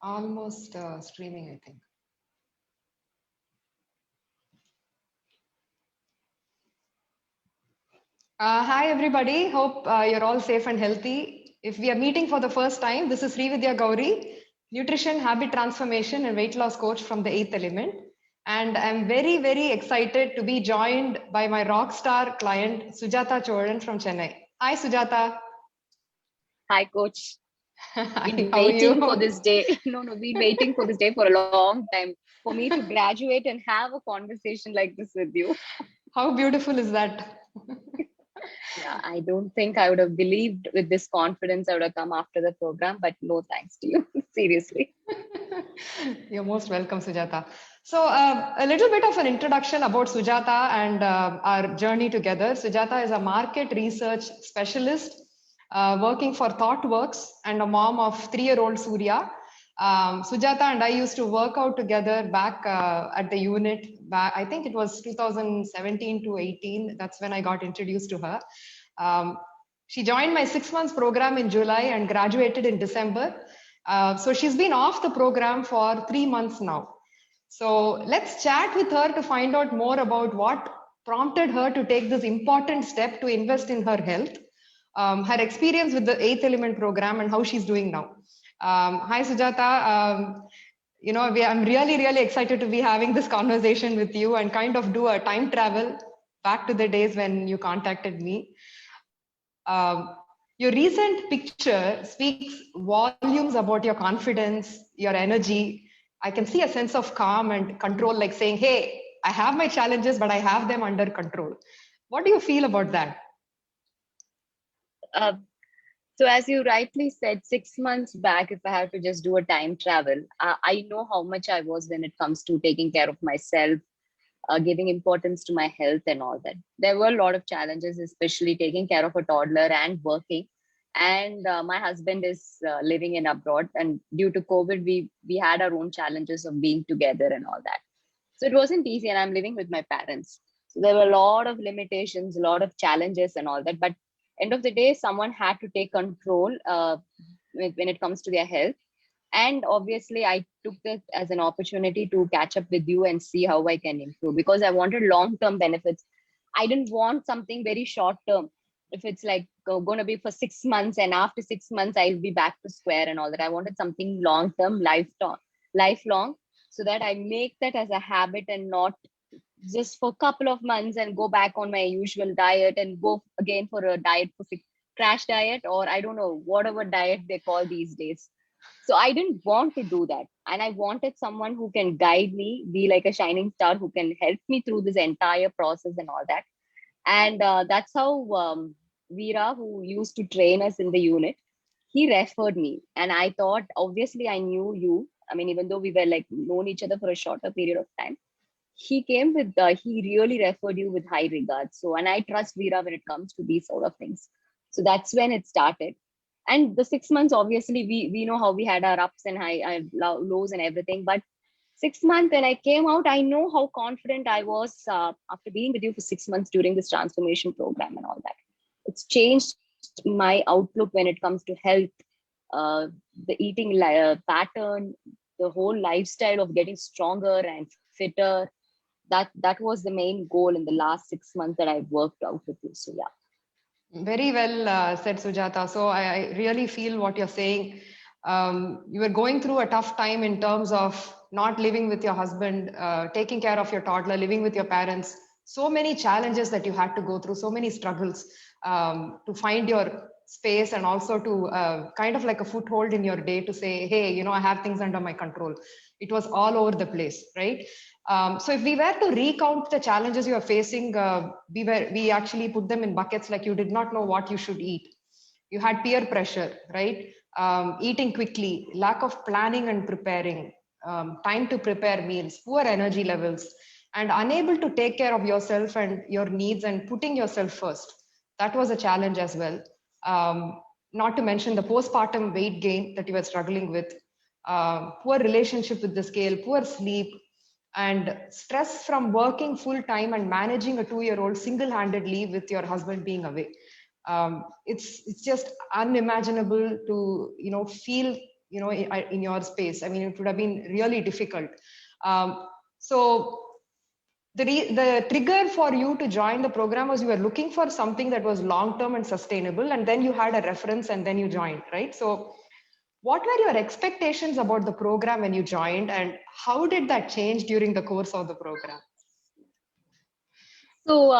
Almost streaming, I think. Hi, everybody. Hope you're all safe and healthy. If we are meeting for the first time, this is Srividya Gauri, nutrition, habit transformation, and weight loss coach from the Eighth Element. And I'm very, very excited to be joined by my rock star client, Sujata Choran from Chennai. Hi, Sujata. Hi, coach. Hi, Been how are waiting for you? this day. No, been waiting for this day for a long time for me to graduate and have a conversation like this with you. How beautiful is that? Yeah, I don't think I would have believed with this confidence I would have come after the program, but no thanks to you. Seriously. You're most welcome, Sujata. So, a little bit of an introduction about Sujata and our journey together. Sujata is a market research specialist working for ThoughtWorks and a mom of 3-year-old Surya. Sujata and I used to work out together back at the unit. I think it was 2017 to 18. That's when I got introduced to her. Um, she joined my 6 months program in July and graduated in December. So she's been off the program for 3 months now. So let's chat with her to find out more about what prompted her to take this important step to invest in her health, her experience with the Eighth Element program, and how she's doing now. Hi, Sujata. I'm really, really excited to be having this conversation with you and kind of do a time travel back to the days when you contacted me. Your recent picture speaks volumes about your confidence, your energy. I can see a sense of calm and control, like saying, hey, I have my challenges, but I have them under control. What do you feel about that? Uh, so, as you rightly said, 6 months back, if I have to just do a time travel, I know how much I was when it comes to taking care of myself, giving importance to my health and all that. There were a lot of challenges, especially taking care of a toddler and working. And my husband is living in abroad, and due to COVID, we had our own challenges of being together and all that. So it wasn't easy, and I'm living with my parents. So there were a lot of limitations, a lot of challenges and all that. But end of the day, someone had to take control when it comes to their health. And obviously I took this as an opportunity to catch up with you and see how I can improve, because I wanted long term benefits. I didn't want something very short term. If it's like going to be for 6 months and after 6 months I'll be back to square and all that, I wanted something long term, lifelong, so that I make that as a habit and not just for a couple of months and go back on my usual diet and go again for a diet for crash diet, or I don't know, whatever diet they call these days. So I didn't want to do that. And I wanted someone who can guide me, be like a shining star, who can help me through this entire process and all that. And that's how Veera, who used to train us in the unit, he referred me. And I thought, obviously, I knew you. I mean, even though we were like known each other for a shorter period of time, he really referred you with high regards. So, and I trust Veera when it comes to these sort of things. So that's when it started. And the 6 months, obviously, we know how we had our ups and lows and everything. But 6 months when I came out, I know how confident I was after being with you for 6 months during this transformation program and all that. It's changed my outlook when it comes to health, the eating pattern, the whole lifestyle of getting stronger and fitter. That was the main goal in the last 6 months that I've worked out with you. So yeah. Very well said, Sujata. So I really feel what you're saying. You were going through a tough time in terms of not living with your husband, taking care of your toddler, living with your parents. So many challenges that you had to go through, so many struggles to find your space and also to kind of like a foothold in your day to say, hey, I have things under my control. It was all over the place, right? So if we were to recount the challenges you are facing, we actually put them in buckets, like you did not know what you should eat. You had peer pressure, right? Eating quickly, lack of planning and preparing, time to prepare meals, poor energy levels, and unable to take care of yourself and your needs and putting yourself first. That was a challenge as well. Not to mention the postpartum weight gain that you were struggling with, poor relationship with the scale, poor sleep, and stress from working full time and managing a 2-year-old single-handedly with your husband being away. It's just unimaginable to feel in your space. I mean, it would have been really difficult. So the trigger for you to join the program was you were looking for something that was long term and sustainable, and then you had a reference and then you joined, right? So what were your expectations about the program when you joined, and how did that change during the course of the program? So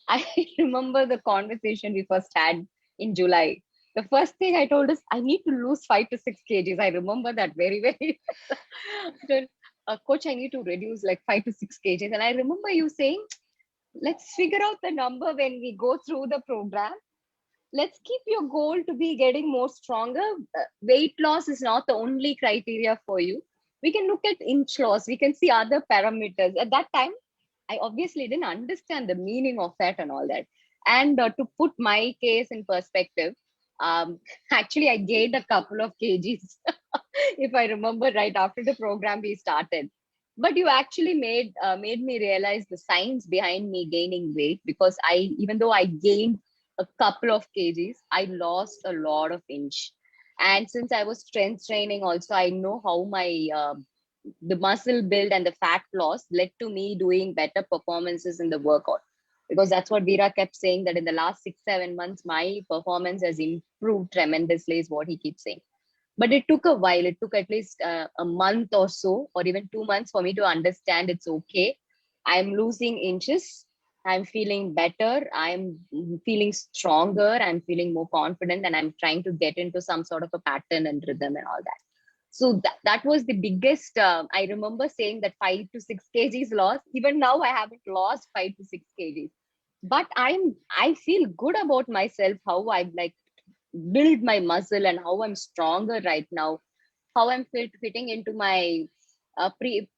I remember the conversation we first had in July. The first thing I told is I need to lose 5 to 6 kgs. I remember that very, very. I told, Coach, I need to reduce like 5 to 6 kgs. And I remember you saying, let's figure out the number when we go through the program. Let's keep your goal to be getting more stronger. Weight loss is not the only criteria for you. We can look at inch loss. We can see other parameters. At that time, I obviously didn't understand the meaning of that and all that. And to put my case in perspective, actually, I gained a couple of kgs, if I remember right, after the program we started. But you actually made me realize the science behind me gaining weight, because even though I gained a couple of kgs, I lost a lot of inch. And since I was strength training, also I know how my the muscle build and the fat loss led to me doing better performances in the workout, because that's what Veera kept saying, that in the last 6 7 months my performance has improved tremendously, is what he keeps saying. But it took a while. It took at least a month or so, or even 2 months, for me to understand it's okay. I'm losing inches. I'm feeling better. I'm feeling stronger. I'm feeling more confident, and I'm trying to get into some sort of a pattern and rhythm and all that. So that was the biggest. I remember saying that 5 to 6 kgs lost. Even now, I haven't lost 5 to 6 kgs, but I feel good about myself. How I've like build my muscle and how I'm stronger right now, how I'm fitting into my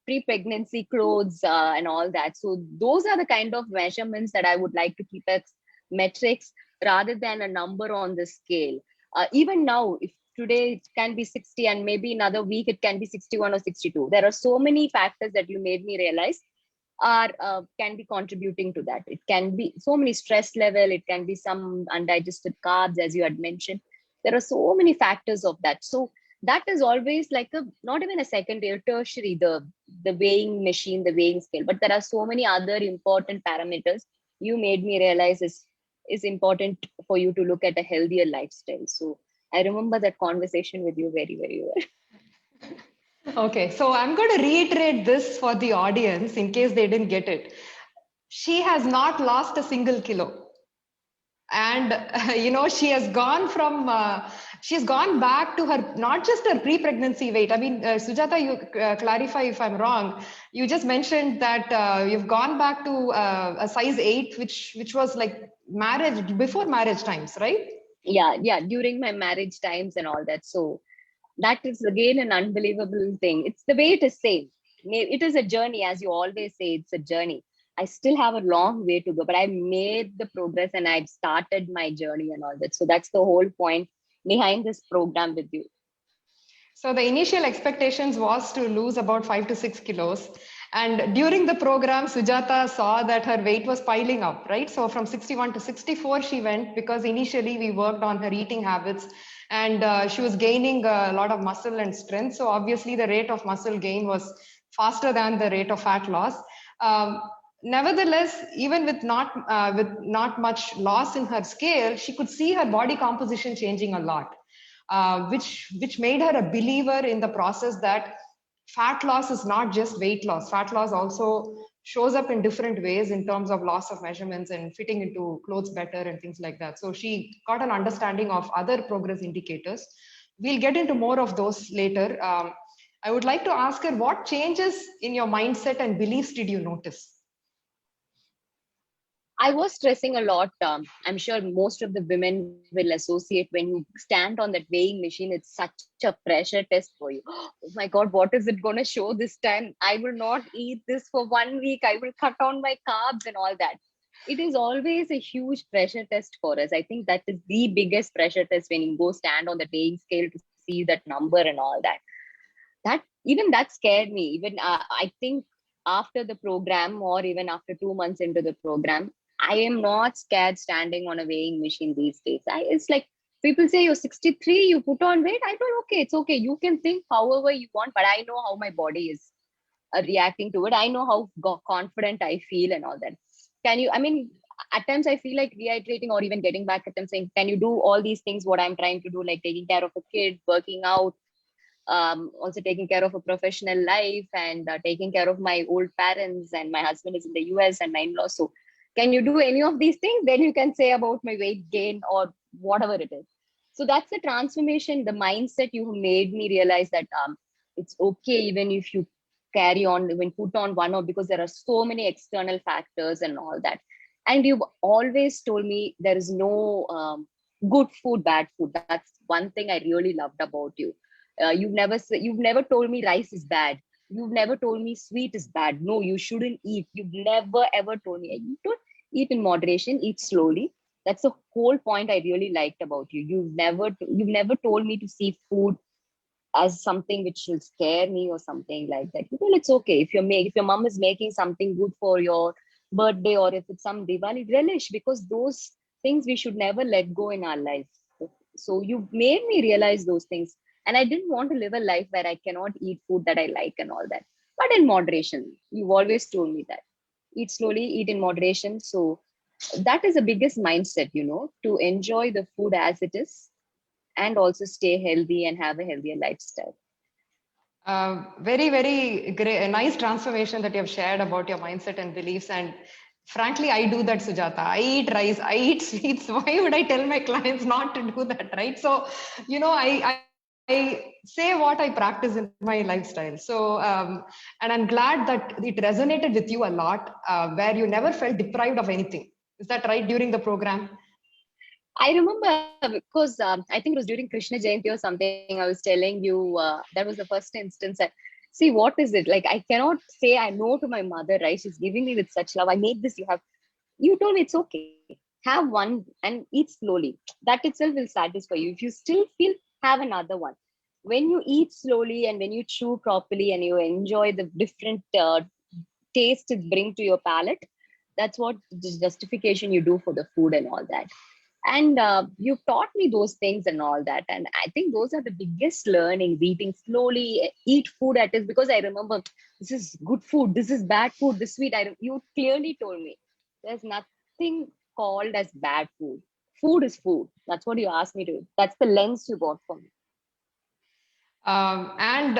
pre-pregnancy clothes and all that. So those are the kind of measurements that I would like to keep as metrics rather than a number on the scale. Even now, if today it can be 60 and maybe another week it can be 61 or 62, there are so many factors that you made me realize are can be contributing to that. It can be so many stress level, it can be some undigested carbs, as you had mentioned. There are so many factors of that. So that is always like a not even a secondary or tertiary, the weighing machine, the weighing scale, but there are so many other important parameters you made me realize is important for you to look at a healthier lifestyle. So I remember that conversation with you very, very well. Okay, so I'm going to reiterate this for the audience in case they didn't get it. She has not lost a single kilo. And she has gone back to her, not just her pre-pregnancy weight. I mean, Sujata, you clarify if I'm wrong. You just mentioned that you've gone back to a size 8, which was like before marriage times, right? Yeah, during my marriage times and all that. So that is again an unbelievable thing. It's the way it is said. It is a journey, as you always say, it's a journey. I still have a long way to go, but I made the progress and I've started my journey and all that. So that's the whole point behind this program with you. So the initial expectations was to lose about 5 to 6 kilos. And during the program, Sujata saw that her weight was piling up, right? So from 61 to 64, she went, because initially we worked on her eating habits, and she was gaining a lot of muscle and strength. So obviously the rate of muscle gain was faster than the rate of fat loss. Nevertheless, even with not much loss in her scale, she could see her body composition changing a lot. Which made her a believer in the process that fat loss is not just weight loss. Fat loss also shows up in different ways in terms of loss of measurements and fitting into clothes better and things like that. So she got an understanding of other progress indicators. We'll get into more of those later. I would like to ask her, what changes in your mindset and beliefs did you notice? I was stressing a lot. I'm sure most of the women will associate when you stand on that weighing machine, it's such a pressure test for you. Oh my God, what is it going to show this time? I will not eat this for 1 week. I will cut on my carbs and all that. It is always a huge pressure test for us. I think that is the biggest pressure test when you go stand on the weighing scale to see that number and all that. That scared me. Even I think after the program, or even after 2 months into the program, I am not scared standing on a weighing machine these days. It's like People say you're 63, you put on weight. I told, okay, it's okay. You can think however you want, but I know how my body is reacting to it. I know how confident I feel and all that. Can you, I mean, at times I feel like reiterating or even getting back at them saying, can you do all these things, what I'm trying to do, like taking care of a kid, working out, also taking care of a professional life, and taking care of my old parents, and my husband is in the US and my in-law. So can you do any of these things? Then you can say about my weight gain or whatever it is. So that's the transformation, the mindset you made me realize that it's okay even if you carry on, when put on one, or because there are so many external factors and all that. And you've always told me there is no good food, bad food. That's one thing I really loved about you. You've never told me rice is bad. You've never told me sweet is bad. No, you shouldn't eat. You've never ever told me. You don't eat in moderation. Eat slowly. That's the whole point I really liked about you. You've never told me to see food as something which will scare me or something like that. Well, it's okay if your mom is making something good for your birthday, or if it's some Diwali, relish, because those things we should never let go in our life. So you made me realize those things, and I didn't want to live a life where I cannot eat food that I like and all that, but in moderation. You've always told me that eat slowly, eat in moderation. So that is the biggest mindset, to enjoy the food as it is, and also stay healthy and have a healthier lifestyle. Very, very great, a nice transformation that you have shared about your mindset and beliefs. And frankly, I do that, Sujata. I eat rice, I eat sweets. Why would I tell my clients not to do that, right? So, I say what I practice in my lifestyle. So, and I'm glad that it resonated with you a lot, where you never felt deprived of anything. Is that right during the program? I remember because I think it was during Krishna Jayanti or something. I was telling you that was the first instance. See, what is it? Like, I cannot say I know to my mother, right? She's giving me with such love. I made this. You told me it's okay. Have one and eat slowly. That itself will satisfy you. If you still feel, have another one. When you eat slowly and when you chew properly and you enjoy the different taste it bring to your palate, that's what the justification you do for the food and all that. And you've taught me those things and all that, and I think those are the biggest learnings: eating slowly, eat food at it, because I remember this is good food, this is bad food, this sweet. You clearly told me there's nothing called as bad food. Food is food. That's what you asked me to. That's the lens you got from me. And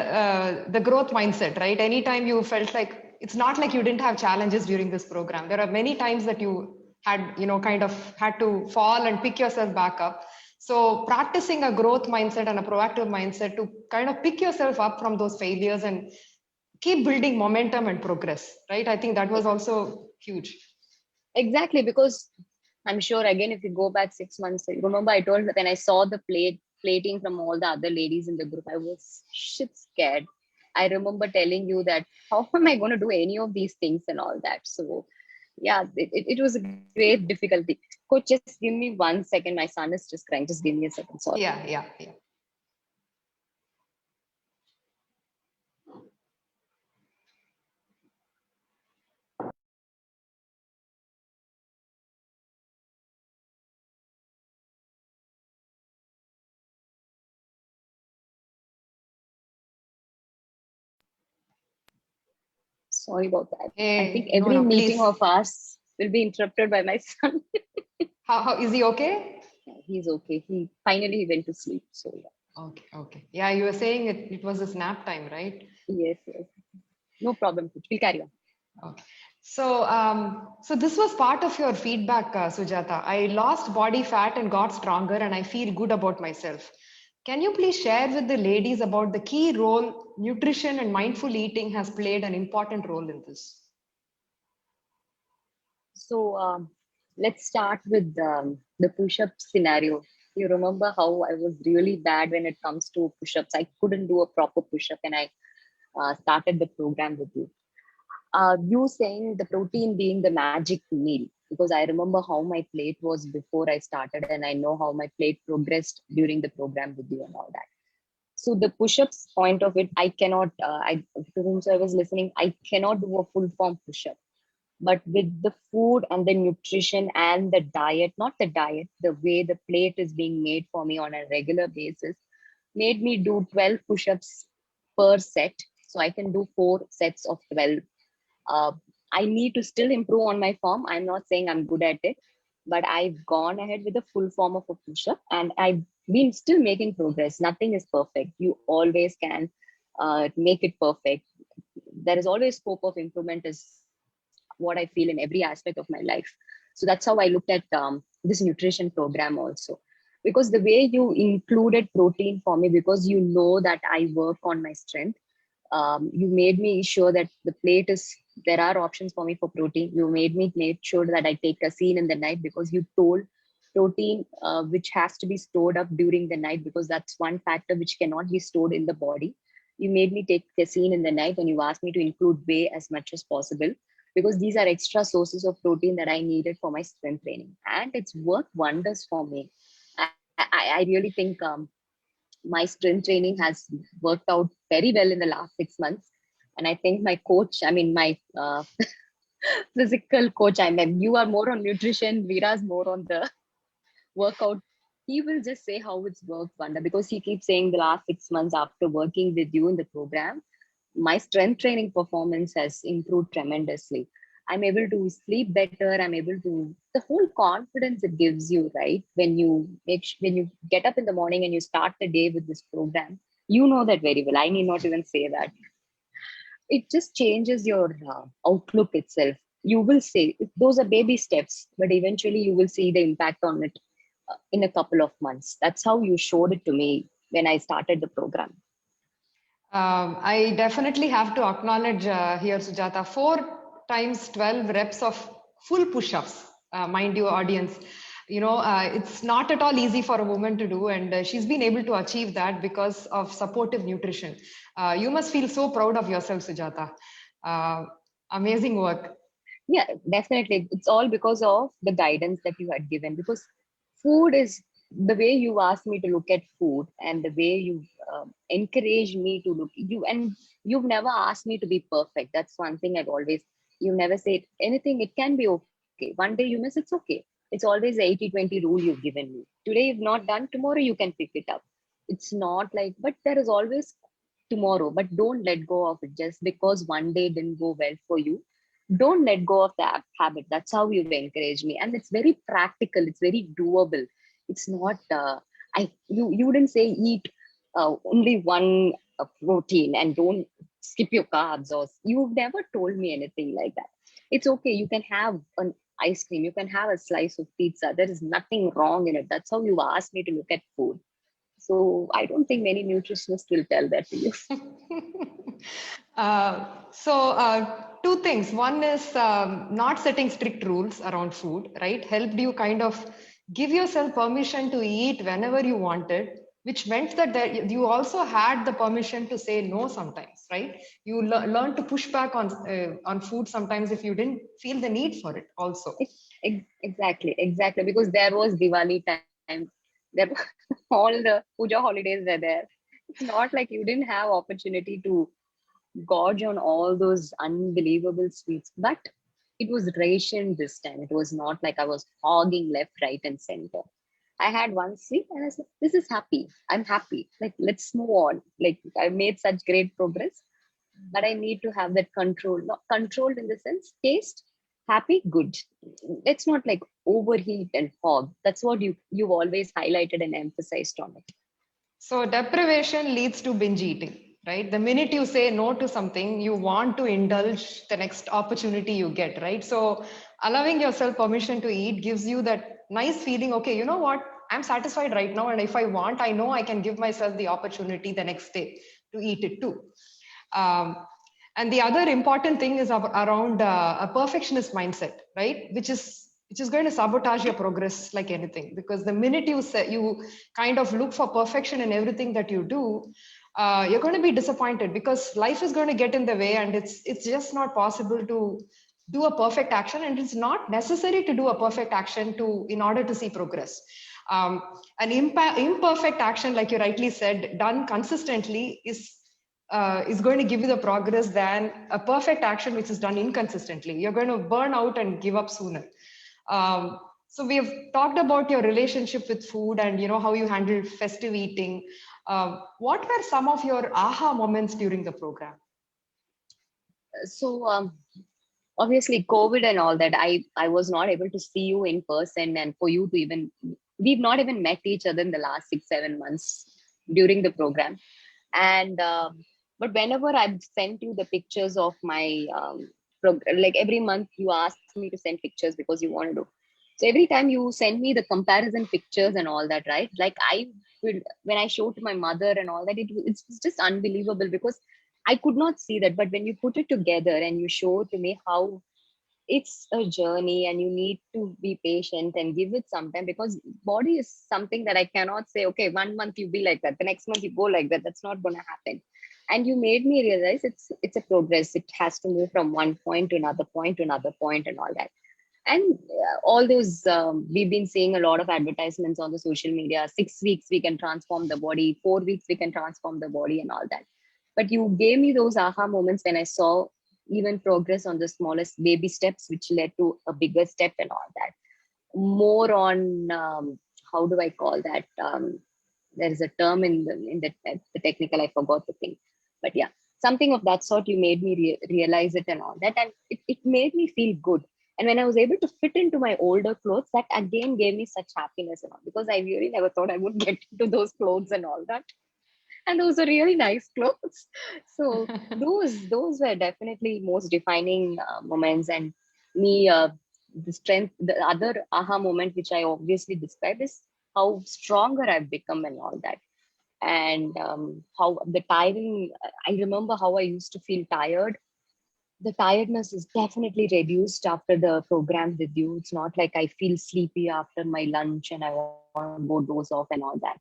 the growth mindset, right? Anytime you felt like, it's not like you didn't have challenges during this program. There are many times that you had, kind of had to fall and pick yourself back up. So practicing a growth mindset and a proactive mindset to kind of pick yourself up from those failures and keep building momentum and progress, right? I think that was also huge. Exactly, because I'm sure again, if you go back 6 months, remember I told when I saw the plating from all the other ladies in the group, I was shit scared. I remember telling you that how am I going to do any of these things and all that. So yeah, it was a great difficulty. Coach, just give me 1 second. My son is just crying. Just give me a second. Sorry. Yeah. Sorry about that. I think Hey, every no, meeting please. of ours will be interrupted by my son. How is he okay? He's okay. He went to sleep. So yeah. Okay. Yeah, you were saying it was a nap time, right? Yes. No problem. Coach. We'll carry on. Okay. So this was part of your feedback, Sujata. I lost body fat and got stronger, and I feel good about myself. Can you please share with the ladies about the key role nutrition and mindful eating has played an important role in this? So let's start with the push-up scenario. You remember how I was really bad when it comes to push-ups. I couldn't do a proper push-up, and I started the program with you. You saying the protein being the magic meal, because I remember how my plate was before I started, and I know how my plate progressed during the program with you and all that. So the push-ups point of it, I cannot. I to whom I was listening, I cannot do a full form push-up. But with the food and the nutrition and the diet, not the diet, the way the plate is being made for me on a regular basis, made me do 12 push-ups per set. So I can do 4 sets of 12. uh, I need to still improve on my form. I'm not saying I'm good at it, but I've gone ahead with the full form of a push-up, and I've been still making progress. Nothing is perfect. You always can make it perfect. There is always scope of improvement, is what I feel in every aspect of my life. So that's how I looked at this nutrition program also. Because the way you included protein for me, because you know that I work on my strength, you made me sure that the plate is, there are options for me for protein. You made sure that I take casein in the night, because you told protein which has to be stored up during the night, because that's one factor which cannot be stored in the body. You made me take casein in the night, and you asked me to include whey as much as possible, because these are extra sources of protein that I needed for my strength training, and it's worked wonders for me. I really think my strength training has worked out very well in the last 6 months. And I think my coach, I mean, my physical coach, I mean, you are more on nutrition, Veera's more on the workout. He will just say how it's worked wonder, because he keeps saying the last 6 months after working with you in the program, my strength training performance has improved tremendously. I'm able to sleep better. I'm able to, the whole confidence it gives you, right? When you when you get up in the morning and you start the day with this program, you know that very well. I need not even say that. It just changes your outlook itself. You will say those are baby steps, but eventually you will see the impact on it in a couple of months. That's how you showed it to me when I started the program. I definitely have to acknowledge here, Sujata, 4 times 12 reps of full push-ups, mind you, audience. It's not at all easy for a woman to do, and she's been able to achieve that because of supportive nutrition. You must feel so proud of yourself, Sujata. Uh, Amazing work. Yeah, definitely. It's all because of the guidance that you had given. Because food is the way you asked me to look at food, and the way you encouraged me to look you, and you've never asked me to be perfect. That's one thing I've always, you never said anything. It can be okay. One day you miss, it's okay. It's always the 80-20 rule you've given me. Today you've not done, tomorrow you can pick it up. It's not like, but there is always tomorrow. But don't let go of it just because one day didn't go well for you. Don't let go of the habit. That's how you've encouraged me, and it's very practical, it's very doable. It's not you wouldn't say eat only one protein and don't skip your carbs, or you've never told me anything like that. It's okay, you can have an ice cream, you can have a slice of pizza, there is nothing wrong in it. That's how you asked me to look at food. So I don't think many nutritionists will tell that to you. Two things. One is not setting strict rules around food, right? Helped you kind of give yourself permission to eat whenever you wanted, which meant that you also had the permission to say no sometimes, right? You learn to push back on food sometimes if you didn't feel the need for it also. Exactly. Because there was Diwali time. There were all the puja holidays were there. It's not like you didn't have opportunity to gorge on all those unbelievable sweets, but it was rationed this time. It was not like I was hogging left, right, and center. I had one sweet and I said, this is happy. I'm happy. Like, let's move on. Like, I made such great progress, but I need to have that control, not controlled in the sense, taste, happy, good. Let's not like overheat and hog. That's what you've always highlighted and emphasized on it. So deprivation leads to binge eating, right? The minute you say no to something, you want to indulge the next opportunity you get, right? So allowing yourself permission to eat gives you that nice feeling, okay, you know what? I'm satisfied right now. And if I want, I know I can give myself the opportunity the next day to eat it too. Um, and the other important thing is around a perfectionist mindset, right? Which is going to sabotage your progress like anything. Because the minute you kind of look for perfection in everything that you do, you're going to be disappointed because life is going to get in the way, and it's just not possible to do a perfect action, and it's not necessary to do a perfect action in order to see progress. An imperfect action, like you rightly said, done consistently is is going to give you the progress than a perfect action which is done inconsistently. You're going to burn out and give up sooner. So we have talked about your relationship with food and how you handle festive eating. What were some of your aha moments during the program? So obviously COVID and all that, I was not able to see you in person, and for you to even, we've not even met each other in the last 6-7 months during the program. And but whenever I've sent you the pictures of my like every month you ask me to send pictures because you want to do, so every time you send me the comparison pictures and all that, right? Like I will, when I show to my mother and all that, it's just unbelievable because I could not see that. But when you put it together and you show to me how it's a journey and you need to be patient and give it some time, because body is something that I cannot say, okay, 1 month you be like that, the next month you go like that. That's not going to happen. And you made me realize it's a progress. It has to move from one point to another point to another point and all that. And all those we've been seeing a lot of advertisements on the social media. 6 weeks we can transform the body, 4 weeks we can transform the body and all that. But you gave me those aha moments when I saw even progress on the smallest baby steps, which led to a bigger step and all that. More on how do I call that? There is a term in the technical, I forgot the thing, but yeah, something of that sort. You made me realize it and all that, and it made me feel good. And when I was able to fit into my older clothes, that again gave me such happiness and all, because I really never thought I would get into those clothes and all that. And those are really nice clothes. So those were definitely most defining moments. And me, the strength, the other aha moment which I obviously described is how stronger I've become and all that. And how the tiring, I remember how I used to feel tired. The tiredness is definitely reduced after the program with you. It's not like I feel sleepy after my lunch and I want to go doze off and all that.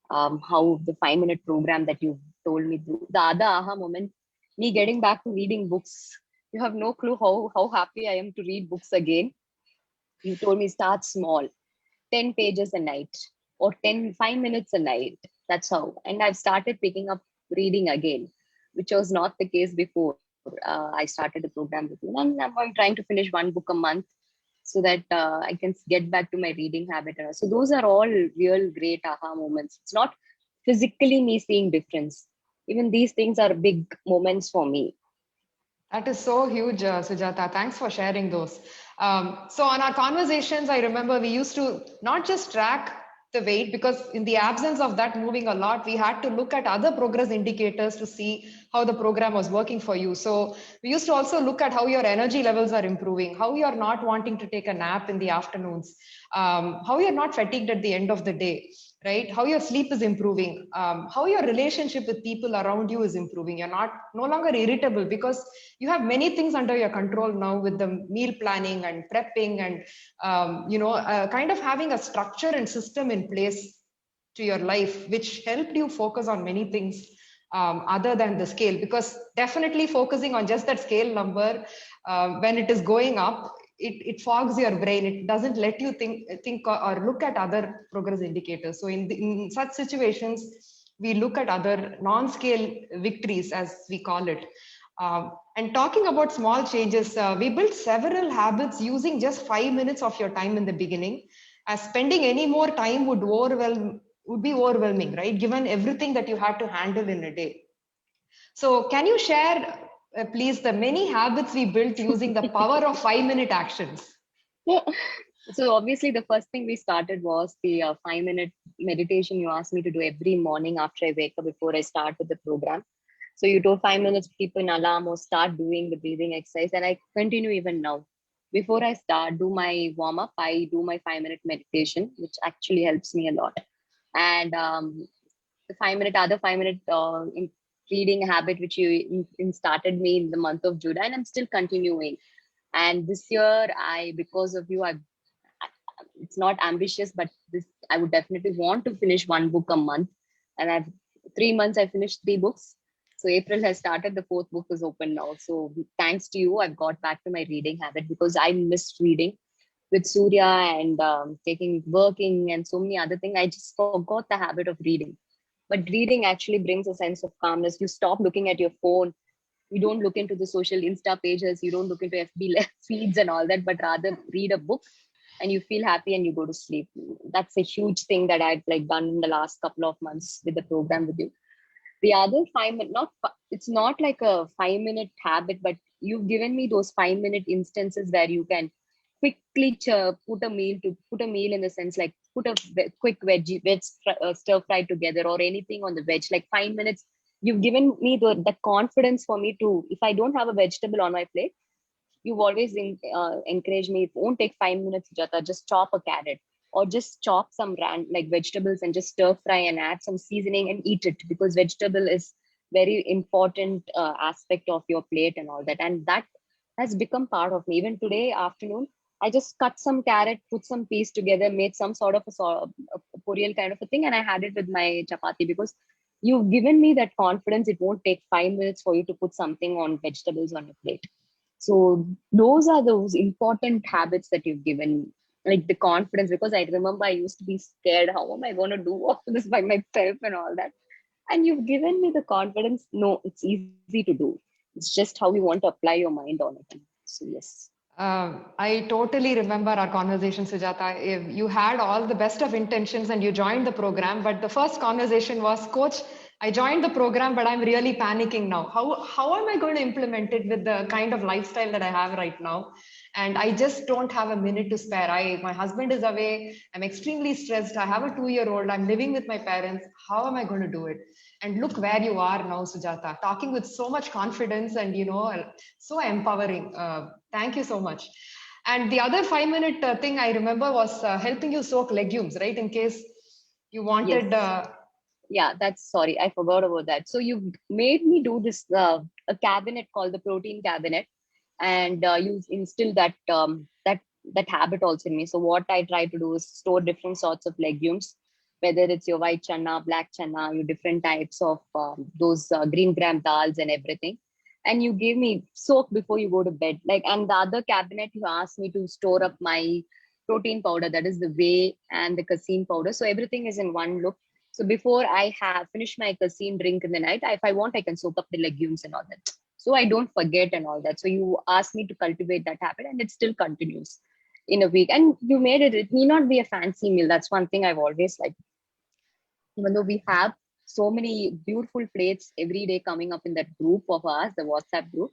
How the 5-minute program that you told me through. The other aha moment, me getting back to reading books. You have no clue how happy I am to read books again. You told me start small, 10 pages a night or 5 minutes a night. That's how. And I've started picking up reading again, which was not the case before. I started the program with you. And now I'm trying to finish one book a month so that I can get back to my reading habit. So those are all real great aha moments. It's not physically me seeing difference. Even these things are big moments for me. That is so huge, Sujata. Thanks for sharing those. So, on our conversations, I remember we used to not just track the weight, because in the absence of that moving a lot, we had to look at other progress indicators to see how the program was working for you. So, we used to also look at how your energy levels are improving, how you're not wanting to take a nap in the afternoons, how you're not fatigued at the end of the day, right? How your sleep is improving, how your relationship with people around you is improving. You're not no longer irritable because you have many things under your control now with the meal planning and prepping and kind of having a structure and system in place to your life, which helped you focus on many things other than the scale. Because definitely focusing on just that scale number when it is going up, it fogs your brain. It doesn't let you think or look at other progress indicators. So in such situations, we look at other non-scale victories, as we call it. And talking about small changes, we built several habits using just 5 minutes of your time in the beginning, as spending any more time would be overwhelming, right? Given everything that you had to handle in a day. So can you share, please, the many habits we built using the power of 5-minute actions? So obviously the first thing we started was the 5-minute meditation you asked me to do every morning after I wake up before I start with the program. So you told 5 minutes, keep an alarm or start doing the breathing exercise. And I continue even now. Before I start, do my warm up, I do my 5-minute meditation, which actually helps me a lot. And the 5-minute, other 5-minute reading habit, which you started me in the month of July, and I'm still continuing. And this year, because of you, it's not ambitious, but this I would definitely want to finish one book a month. And I've 3 months, I finished 3 books. So April has started, the fourth book is open now. So thanks to you, I've got back to my reading habit because I missed reading with Surya and taking working and so many other things. I just forgot the habit of reading. But reading actually brings a sense of calmness. You stop looking at your phone. You don't look into the social Insta pages. You don't look into FB feeds and all that, but rather read a book and you feel happy and you go to sleep. That's a huge thing that I've like done in the last couple of months with the program with you. The other 5 minute, it's not like a 5 minute habit, but you've given me those 5 minute instances where you can quickly put a meal in the sense like put a quick stir fry together or anything on the veg, like 5 minutes. You've given me the confidence for me to, if I don't have a vegetable on my plate, you've always encouraged me, it won't take 5 minutes, Jata, just chop a carrot or just chop some like vegetables and just stir fry and add some seasoning and eat it, because vegetable is very important aspect of your plate and all that. And that has become part of me. Even today afternoon, I just cut some carrot, put some peas together, made some sort of a poriyal kind of a thing, and I had it with my chapati, because you've given me that confidence. It won't take 5 minutes for you to put something on vegetables on your plate. So those are those important habits that you've given, like the confidence, because I remember I used to be scared. How am I going to do all this by myself and all that? And you've given me the confidence. No, it's easy to do. It's just how you want to apply your mind on it. So yes. I totally remember our conversation, Sujata. You had all the best of intentions and you joined the program, but the first conversation was, Coach, I joined the program, but I'm really panicking now. How am I going to implement it with the kind of lifestyle that I have right now? And I just don't have a minute to spare. My husband is away. I'm extremely stressed. I have a 2-year-old. I'm living with my parents. How am I going to do it? And look where you are now, Sujata, talking with so much confidence and, so empowering. Thank you so much. And the other 5 minute thing I remember was helping you soak legumes, right? In case you wanted. Yes. Yeah, that's, sorry, I forgot about that. So you made me do this a cabinet called the protein cabinet, and you instill that habit also in me. So what I try to do is store different sorts of legumes, whether it's your white chana, black chana, your different types of those green gram dals and everything. And you give me soak before you go to bed. Like, and the other cabinet, you asked me to store up my protein powder, that is the whey and the casein powder. So everything is in one look. So before I have finished my casein drink in the night, if I want, I can soak up the legumes and all that. So I don't forget and all that. So you asked me to cultivate that habit, and it still continues in a week. And you made it, it need not be a fancy meal. That's one thing I've always liked. Even though we have so many beautiful plates every day coming up in that group of ours, the WhatsApp group,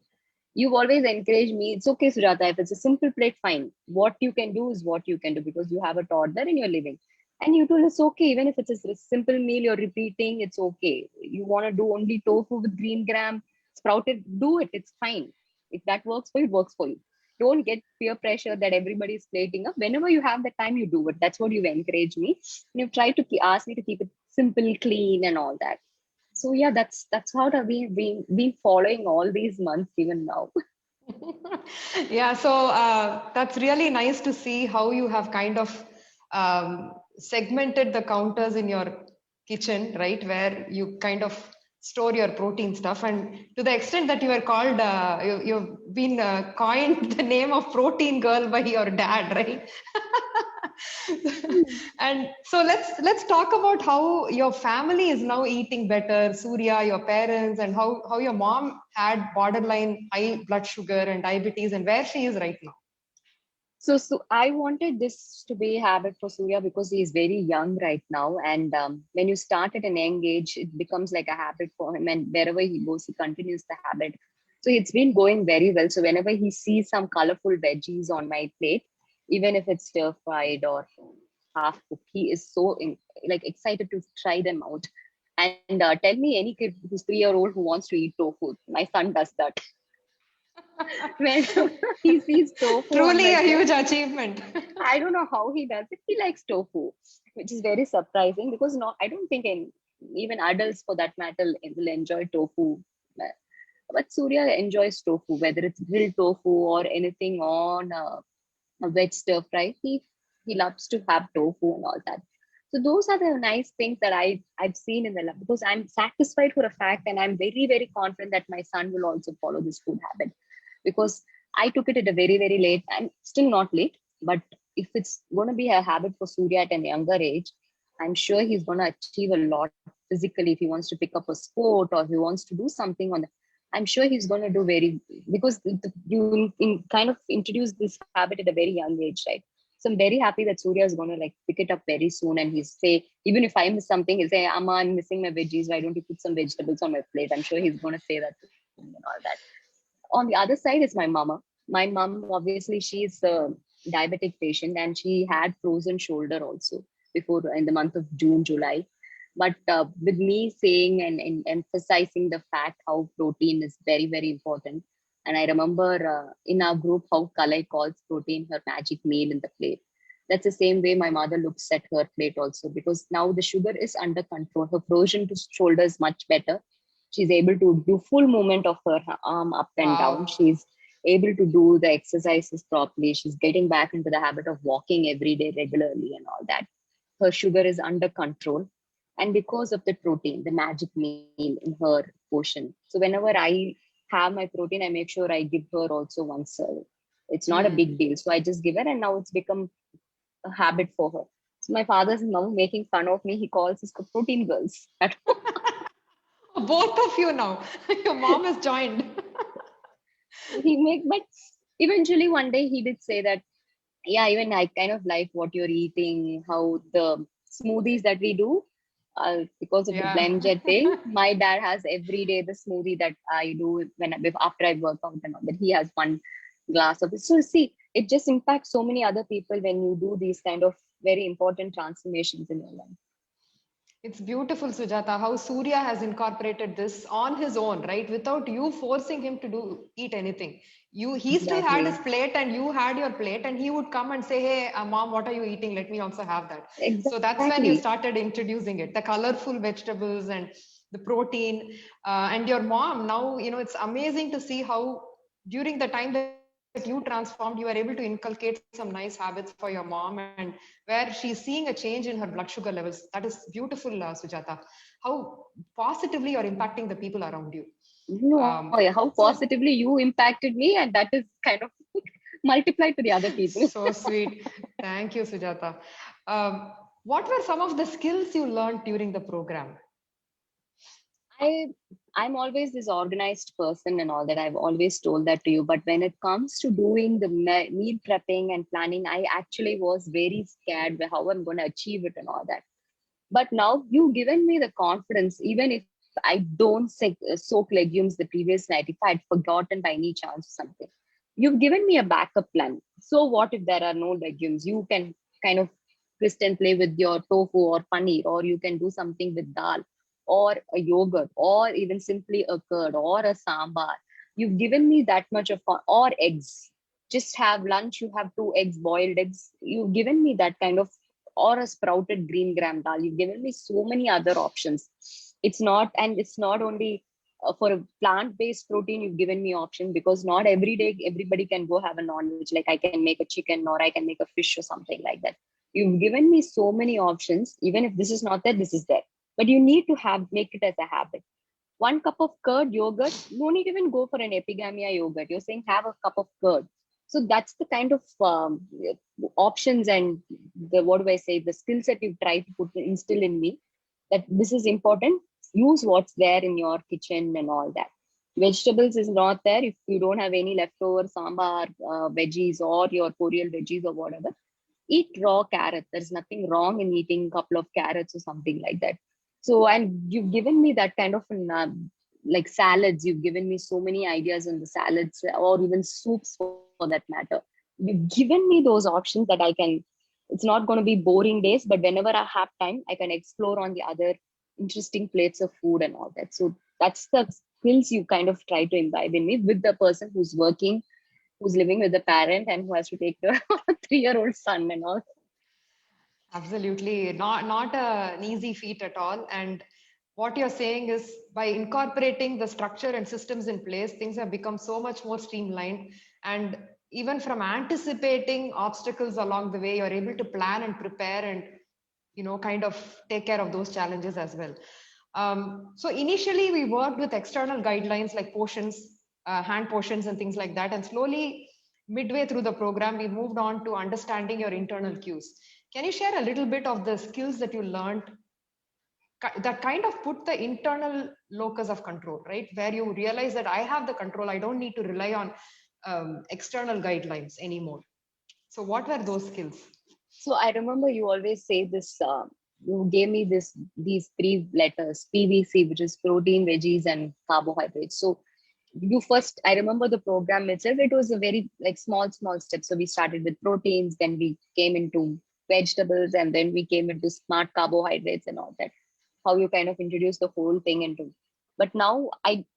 you've always encouraged me. It's okay, Sujata. If it's a simple plate, fine. What you can do is what you can do, because you have a toddler and you're living. And you told it's okay. Even if it's a simple meal you're repeating, it's okay. You want to do only tofu with green gram, sprouted, do it. It's fine. If that works for you, it works for you. Don't get peer pressure that everybody's plating up. Whenever you have the time, you do it. That's what you've encouraged me. And you've tried to ask me to keep it simple, clean, and all that. So yeah, that's how I've been following all these months even now. Yeah, so that's really nice to see how you have kind of segmented the counters in your kitchen, right? Where you kind of store your protein stuff. And to the extent that you are called, you've been coined the name of protein girl by your dad, right? And so let's talk about how your family is now eating better, Surya, your parents, and how your mom had borderline high blood sugar and diabetes, and where she is right now. So I wanted this to be a habit for Surya because he is very young right now. And when you start at an young age, it becomes like a habit for him. And wherever he goes, he continues the habit. So it's been going very well. So whenever he sees some colorful veggies on my plate, even if it's stir fried or half cooked, he is so like excited to try them out. And tell me any kid who's 3-year-old who wants to eat tofu. My son does that. When he sees tofu on Truly my a plate, huge achievement. I don't know how he does it. He likes tofu, which is very surprising, because no, I don't think even adults for that matter will enjoy tofu. But Surya enjoys tofu, whether it's grilled tofu or anything on a veg stir fry. He loves to have tofu and all that. So those are the nice things that I've seen in the lab, because I'm satisfied for a fact, and I'm very very confident that my son will also follow this food habit, because I took it at a very very late. I'm still not late, but if it's going to be a habit for Surya at a younger age, I'm sure he's going to achieve a lot physically, if he wants to pick up a sport or he wants to do something on the, I'm sure he's going to do very, because you kind of introduce this habit at a very young age, right? So I'm very happy that Surya is going to like pick it up very soon, and he's say, even if I miss something, he'll say, Amma, I'm missing my veggies. Why don't you put some vegetables on my plate? I'm sure he's going to say that to me and all that. On the other side is my mama. My mom, obviously, she's a diabetic patient, and she had frozen shoulder also before in the month of June, July. But with me saying and emphasizing the fact how protein is very, very important. And I remember in our group how Kalai calls protein her magic meal in the plate. That's the same way my mother looks at her plate also, because now the sugar is under control. Her frozen shoulder is much better. She's able to do full movement of her arm up and down. Wow. She's able to do the exercises properly. She's getting back into the habit of walking every day regularly and all that. Her sugar is under control. And because of the protein, the magic meal in her portion. So whenever I have my protein, I make sure I give her also one serve. It's not a big deal. So I just give her, and now it's become a habit for her. So my father's now making fun of me. He calls us protein girls. Both of you now. Your mom has joined. But eventually one day he did say that, yeah, even I kind of like what you're eating, how the smoothies that we do, because of the Yeah. blend jet thing. My dad has every day the smoothie that I do after I work out and all that. He has one glass of it. So see, it just impacts so many other people when you do these kind of very important transformations in your life. It's beautiful, Sujata, how Surya has incorporated this on his own, right? Without you forcing him to eat anything. He still had his Exactly. plate and you had your plate, and he would come and say, "Hey, mom, what are you eating? Let me also have that." So that's when you Exactly. started introducing it, the colorful vegetables and the protein. And your mom now, it's amazing to see how during the time that you transformed, you were able to inculcate some nice habits for your mom, and where she's seeing a change in her blood sugar levels. That is beautiful, Sujata. How positively you're impacting the people around you. No, yeah, how So positively you impacted me, and that is kind of multiplied to the other people. so sweet. Thank you, Sujata. Um, what were some of the skills you learned during the program? I I'm always this organized person and all that. I've always told that to you. But when it comes to doing the meal prepping and planning, I actually was very scared with how I'm going to achieve it and all that. But now you've given me the confidence, even if I don't soak legumes the previous night, if I had forgotten by any chance or something, you've given me a backup plan. So what if there are no legumes? You can kind of twist and play with your tofu or paneer, or you can do something with dal or a yogurt, or even simply a curd or a sambar. You've given me that much of, or eggs. Just have lunch, you have two eggs, boiled eggs. You've given me that kind of, or a sprouted green gram dal. You've given me so many other options. It's not only for a plant-based protein. You've given me option, because not every day everybody can go have a non-veg. Like I can make a chicken, or I can make a fish or something like that. You've given me so many options. Even if this is not there, this is there. But you need to make it as a habit. One cup of curd yogurt, no need even go for an epigamia yogurt. You're saying have a cup of curd. So that's the kind of options and the, what do I say, the skill set you try to instill in me, that this is important. Use what's there in your kitchen and all that. Vegetables is not there. If you don't have any leftover sambar veggies or your Korean veggies or whatever, eat raw carrot. There's nothing wrong in eating a couple of carrots or something like that. So, and you've given me that kind of like salads. You've given me so many ideas on the salads, or even soups for that matter. You've given me those options that I can. It's not going to be boring days, but whenever I have time, I can explore on the other interesting plates of food and all that. So that's the skills you kind of try to imbibe in me, with the person who's working, who's living with a parent, and who has to take care of a 3-year-old son and all. Absolutely, not an easy feat at all. And what you're saying is, by incorporating the structure and systems in place, things have become so much more streamlined. And even from anticipating obstacles along the way, you're able to plan and prepare and kind of take care of those challenges as well. So initially, we worked with external guidelines like portions, hand portions, and things like that. And slowly, midway through the program, we moved on to understanding your internal cues. Can you share a little bit of the skills that you learned? that kind of put the internal locus of control, right? Where you realize that I have the control, I don't need to rely on external guidelines anymore. So what were those skills? So I remember you always say this. You gave me these three letters PVC, which is protein, veggies, and carbohydrates. So you first, I remember the program itself. It was a very like small steps. So we started with proteins, then we came into vegetables, and then we came into smart carbohydrates and all that. How you kind of introduce the whole thing into. But now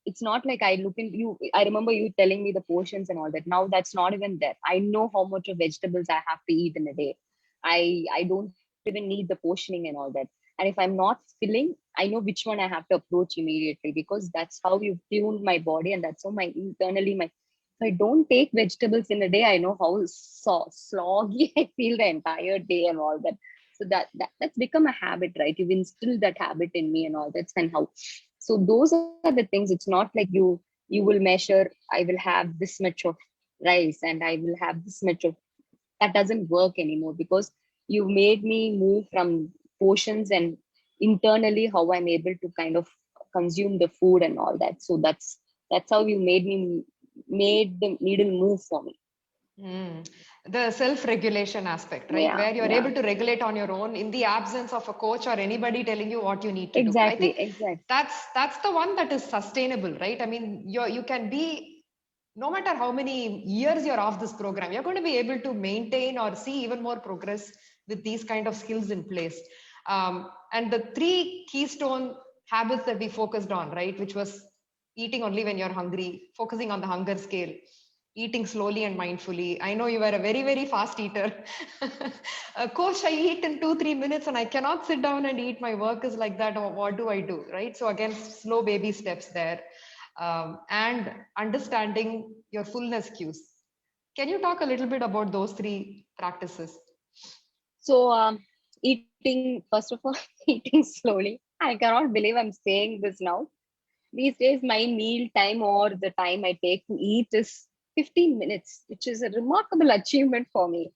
it's not like I look in you. I remember you telling me the portions and all that. Now that's not even there. I know how much of vegetables I have to eat in a day. I don't even need the portioning and all that. And if I'm not filling, I know which one I have to approach immediately, because that's how you tuned my body, and that's how my internally my. If I don't take vegetables in a day, I know how sloggy I feel the entire day and all that. So that's become a habit, right? You've instilled that habit in me and all that, and how. So those are the things. It's not like you will measure. I will have this much of rice and I will have this much of. That doesn't work anymore, because you made me move from portions and internally how I'm able to kind of consume the food and all that. So that's how you made the needle move for me. Mm. The self-regulation aspect, right? Yeah, Where you're yeah, able to regulate on your own in the absence of a coach or anybody telling you what you need to do. I exactly, think exactly. that's the one that is sustainable, right? I mean, you can be, no matter how many years you're off this program, you're going to be able to maintain or see even more progress with these kind of skills in place. And the three keystone habits that we focused on, right, which was eating only when you're hungry, focusing on the hunger scale, eating slowly and mindfully. I know you were a very, very fast eater. Coach, I eat in 2, 3 minutes and I cannot sit down and eat. My work is like that. Or what do I do? Right. So, again, slow baby steps there. And understanding your fullness cues. Can you talk a little bit about those three practices? So eating, first of all, eating slowly. I cannot believe I'm saying this now. These days, my meal time or the time I take to eat is 15 minutes, which is a remarkable achievement for me.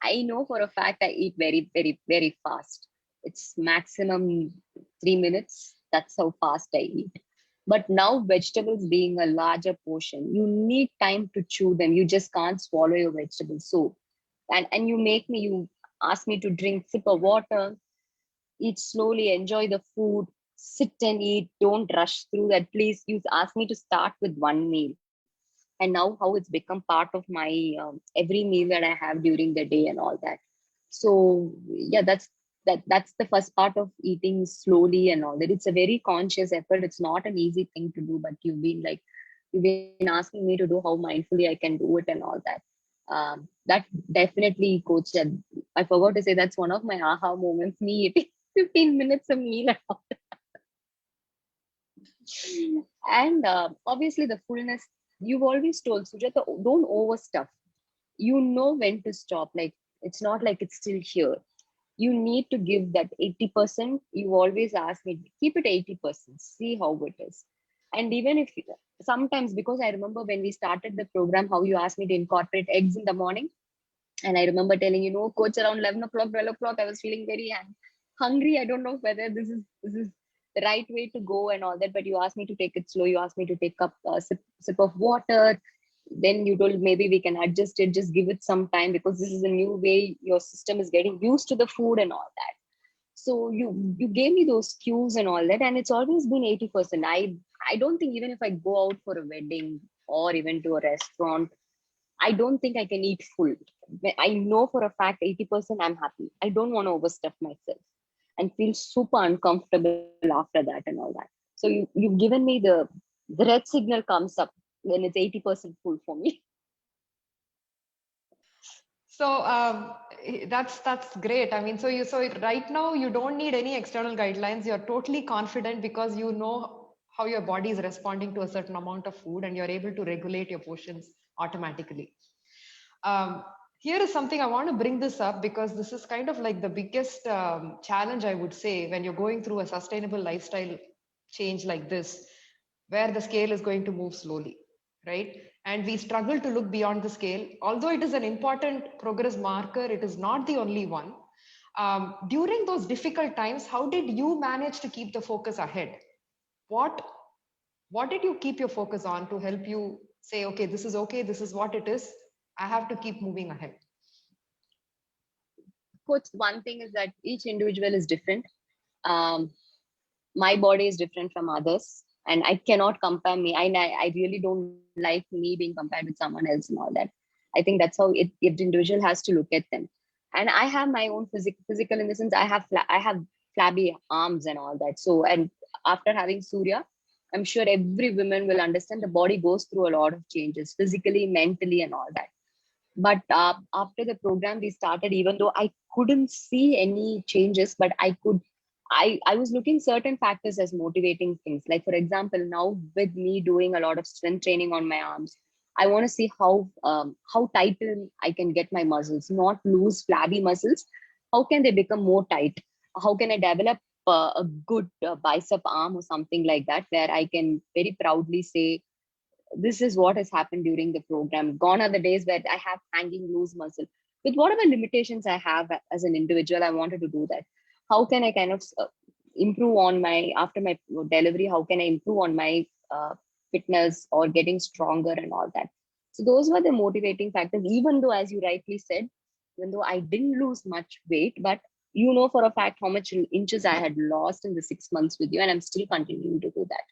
I know for a fact I eat very, very, very fast. It's maximum 3 minutes. That's how fast I eat. But now, vegetables being a larger portion, you need time to chew them. You just can't swallow your vegetables. So, and you ask me to drink sip of water, eat slowly, enjoy the food, sit and eat, don't rush through that. Please, you ask me to start with one meal. And now, how it's become part of my every meal that I have during the day and all that. So, yeah, that's the first part of eating slowly and all that. It's a very conscious effort. It's not an easy thing to do, but you've been asking me to do how mindfully I can do it and all that. That definitely, coach. I forgot to say that's one of my aha moments. Me eating 15 minutes a meal. And obviously, the fullness, you've always told Sujata, don't overstuff. You know when to stop. Like, it's not like it's still here. You need to give that 80%. You always ask me, keep it 80%, see how it is. And even if sometimes, because I remember when we started the program, how you asked me to incorporate eggs in the morning. And I remember telling, coach, around 11 o'clock, 12 o'clock, I was feeling very hungry. I don't know whether this is the right way to go and all that. But you asked me to take it slow. You asked me to take up a sip of water. Then you told maybe we can adjust it, just give it some time, because this is a new way. Your system is getting used to the food and all that. So you gave me those cues and all that. And it's always been 80%. I don't think even if I go out for a wedding or even to a restaurant, I don't think I can eat full. I know for a fact 80% I'm happy. I don't want to overstuff myself and feel super uncomfortable after that and all that. So you've given me the red signal comes up when it's 80% full for me. So that's great. I mean, so right now you don't need any external guidelines. You're totally confident because you know how your body is responding to a certain amount of food, and you're able to regulate your portions automatically. Um, Here is something I want to bring this up because this is kind of like the biggest challenge, I would say, when you're going through a sustainable lifestyle change like this, where the scale is going to move slowly, right? And we struggle to look beyond the scale. Although it is an important progress marker, it is not the only one. During those difficult times, how did you manage to keep the focus ahead? What what did you keep your focus on to help you say, okay, this is what it is. I have to keep moving ahead. Coach, one thing is that each individual is different. Um, my body is different from others, and I cannot compare me. I really don't like me being compared with someone else and all that. I think that's how the individual has to look at them. And I have my own physical in the sense I have flabby arms and all that. So, and after having Surya, I'm sure every woman will understand the body goes through a lot of changes physically, mentally, and all that. But after the program we started, even though I couldn't see any changes, but I was looking certain factors as motivating things. Like for example, now with me doing a lot of strength training on my arms, I want to see how tight I can get my muscles, not lose flabby muscles. How can they become more tight? How can I develop a good bicep arm or something like that, where I can very proudly say this is what has happened during the program. Gone are the days where I have hanging loose muscle. With whatever limitations I have as an individual, I wanted to do that. How can I kind of improve on my, after my delivery, how can I improve on my fitness or getting stronger and all that? So those were the motivating factors, even though, as you rightly said, even though I didn't lose much weight, but you know for a fact how much inches I had lost in the 6 months with you, and I'm still continuing to do that.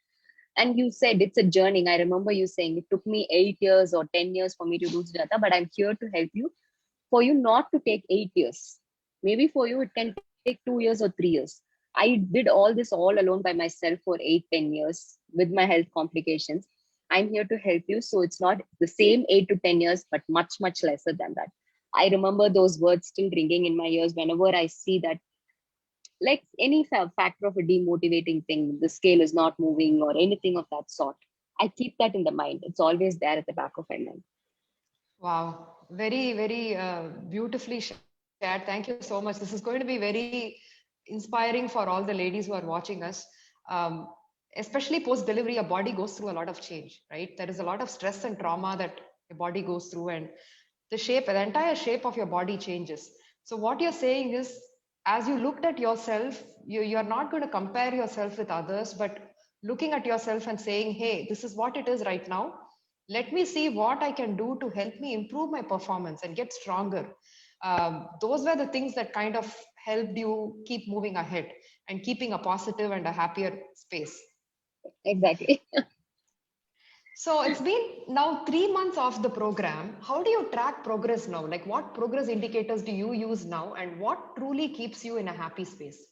And you said it's a journey. I remember you saying it took me 8 years or 10 years for me to do Sujata, but I'm here to help you. For you not to take 8 years. Maybe for you, it can take 2 years or 3 years. I did all this all alone by myself for 8, 10 years with my health complications. I'm here to help you. So it's not the same 8 to 10 years, but much, much lesser than that. I remember those words still ringing in my ears whenever I see that, like any factor of a demotivating thing, the scale is not moving or anything of that sort. I keep that in the mind. It's always there at the back of my mind. Wow, very, very beautifully shared. Thank you so much. This is going to be very inspiring for all the ladies who are watching us. Um, Especially post delivery, your body goes through a lot of change, right? There is a lot of stress and trauma that your body goes through, and the entire shape of your body changes. So, what you're saying is, as you looked at yourself, you're not going to compare yourself with others, but looking at yourself and saying, hey, this is what it is right now. Let me see what I can do to help me improve my performance and get stronger. Those were the things that kind of helped you keep moving ahead and keeping a positive and a happier space. Exactly. So it's been now 3 months off the program. How do you track progress now? Like, what progress indicators do you use now, and what truly keeps you in a happy space?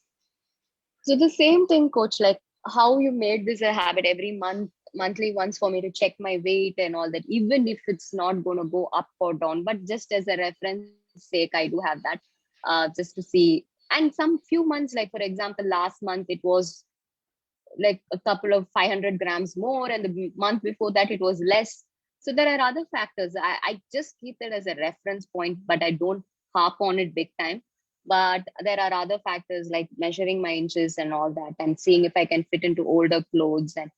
So the same thing, coach, like how you made this a habit every month, monthly once for me to check my weight and all that, even if it's not going to go up or down, but just as a reference sake, I do have that, just to see. And some few months, like for example, last month it was like a couple of 500 grams more, and the month before that it was less. So there are other factors. I just keep it as a reference point, but I don't harp on it big time. But there are other factors like measuring my inches and all that, and seeing if I can fit into older clothes. And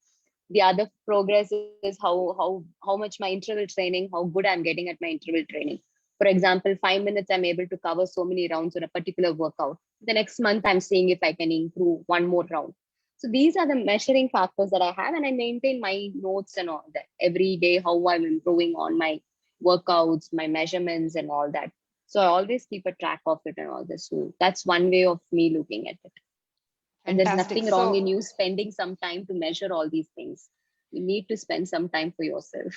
the other progress is how much my interval training, how good I'm getting at my interval training. For example, 5 minutes I'm able to cover so many rounds on a particular workout. The next month I'm seeing if I can improve one more round. So these are the measuring factors that I have, and I maintain my notes and all that every day, how I'm improving on my workouts, my measurements, and all that. So I always keep a track of it and all this. So that's one way of me looking at it. And there's Fantastic. nothing wrong in So, you spending some time to measure all these things. You need to spend some time for yourself.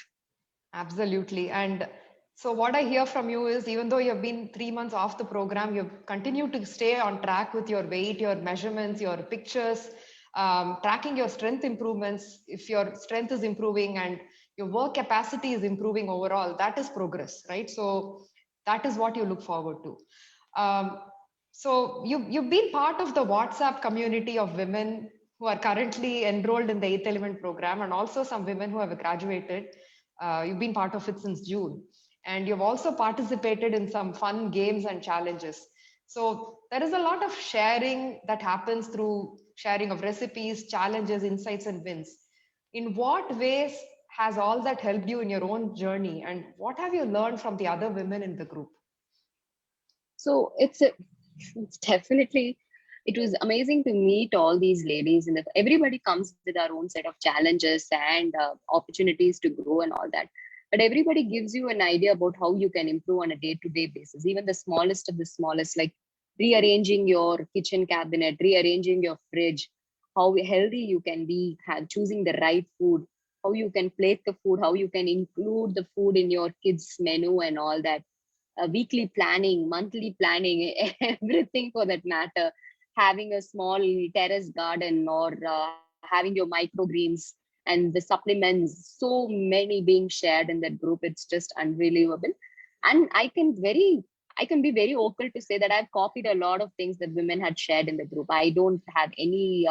absolutely. And so, what I hear from you is, even though you've been 3 months off the program, you've continued to stay on track with your weight, your measurements, your pictures, tracking your strength improvements. If your strength is improving and your work capacity is improving overall, that is progress, right? So, that is what you look forward to. Um, so, you've been part of the WhatsApp community of women who are currently enrolled in the 8th Element program, and also some women who have graduated. You've been part of it since June, and you've also participated in some fun games and challenges. So there is a lot of sharing that happens through sharing of recipes, challenges, insights, and wins. In what ways has all that helped you in your own journey, and what have you learned from the other women in the group? So It's definitely, it was amazing to meet all these ladies. And everybody comes with our own set of challenges and opportunities to grow and all that. But everybody gives you an idea about how you can improve on a day-to-day basis. Even the smallest of the smallest, like rearranging your kitchen cabinet, rearranging your fridge, how healthy you can be, choosing the right food, how you can plate the food, how you can include the food in your kids' menu and all that, weekly planning, monthly planning, everything for that matter. Having a small terrace garden or having your microgreens and the supplements, so many being shared in that group. It's just unbelievable. And I can be very vocal to say that I've copied a lot of things that women had shared in the group. I don't have any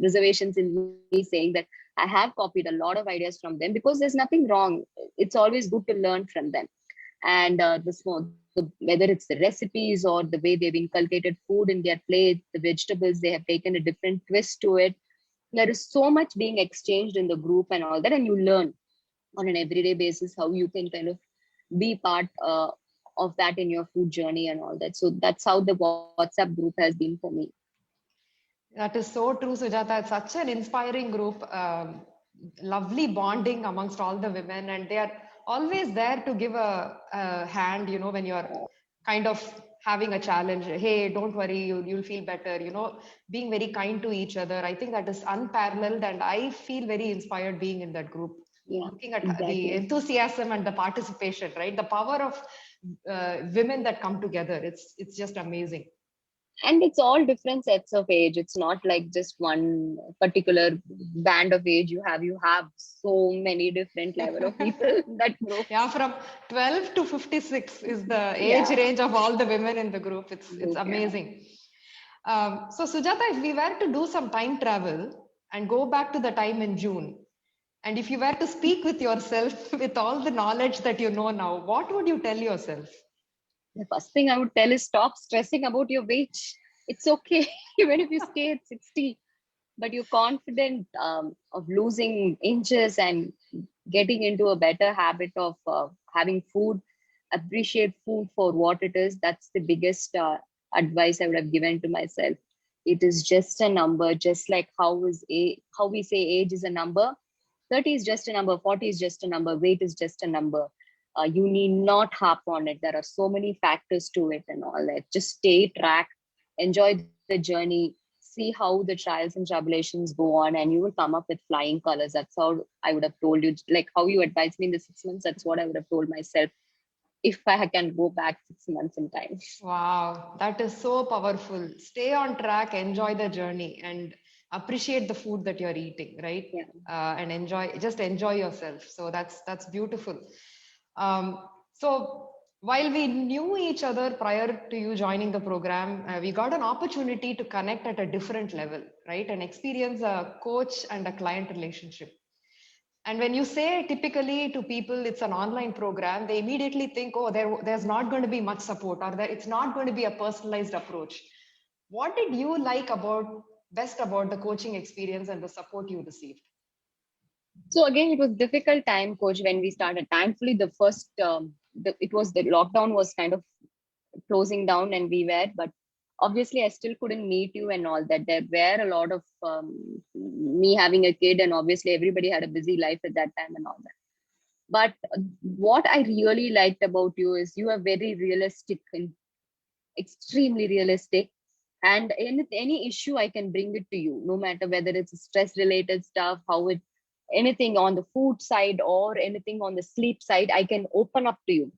reservations in me saying that I have copied a lot of ideas from them, because there's nothing wrong. It's always good to learn from them. And whether it's the recipes or the way they've inculcated food in their plate, the vegetables, they have taken a different twist to it. There is so much being exchanged in the group and all that, and you learn on an everyday basis how you can kind of be part of that in your food journey and all that. So that's how the WhatsApp group has been for me. That is so true, Sujata. It's such an inspiring group. Lovely bonding amongst all the women, and they are always there to give a hand, when you're kind of having a challenge. Hey, don't worry, you'll feel better, being very kind to each other. I think that is unparalleled, and I feel very inspired being in that group. Yeah, Looking at the exactly. enthusiasm and the participation, right? The power of women that come together. It's just amazing. And it's all different sets of age. It's not like just one particular band of age. You have so many different level of people in that group. Yeah, from 12 to 56 is the age Yeah, range of all the women in the group. It's group, yeah. amazing. So Sujata, if we were to do some time travel and go back to the time in June, and if you were to speak with yourself with all the knowledge that you know now, what would you tell yourself? The first thing I would tell is stop stressing about your weight. It's okay, even if you stay at 60, but you're confident of losing inches and getting into a better habit of having food, appreciate food for what it is. That's the biggest advice I would have given to myself. It is just a number, just like how we say age is a number. 30 is just a number, 40 is just a number, weight is just a number. You need not harp on it. There are so many factors to it and all that. Just stay track, enjoy the journey, see how the trials and tribulations go on, and you will come up with flying colors. That's how I would have told you, like how you advised me in the 6 months. That's what I would have told myself if I can go back 6 months in time. Wow, that is so powerful. Stay on track, enjoy the journey, and appreciate the food that you're eating, right? Yeah. And just enjoy yourself. So that's beautiful. So while we knew each other prior to you joining the program, we got an opportunity to connect at a different level, right? And experience a coach and a client relationship. And when you say typically to people it's an online program, they immediately think, oh, there's not going to be much support, or that it's not going to be a personalized approach. What did you like best about the coaching experience and the support you received? So again, it was difficult time, coach, when we started. Thankfully, the first it was the lockdown was kind of closing down, and we were, but obviously I still couldn't meet you and all that. There were a lot of me having a kid, and obviously everybody had a busy life at that time and all that. But what I really liked about you is you are very realistic and extremely realistic. And any issue, I can bring it to you, no matter whether it's stress related stuff, how it, anything on the food side or anything on the sleep side, I can open up to you.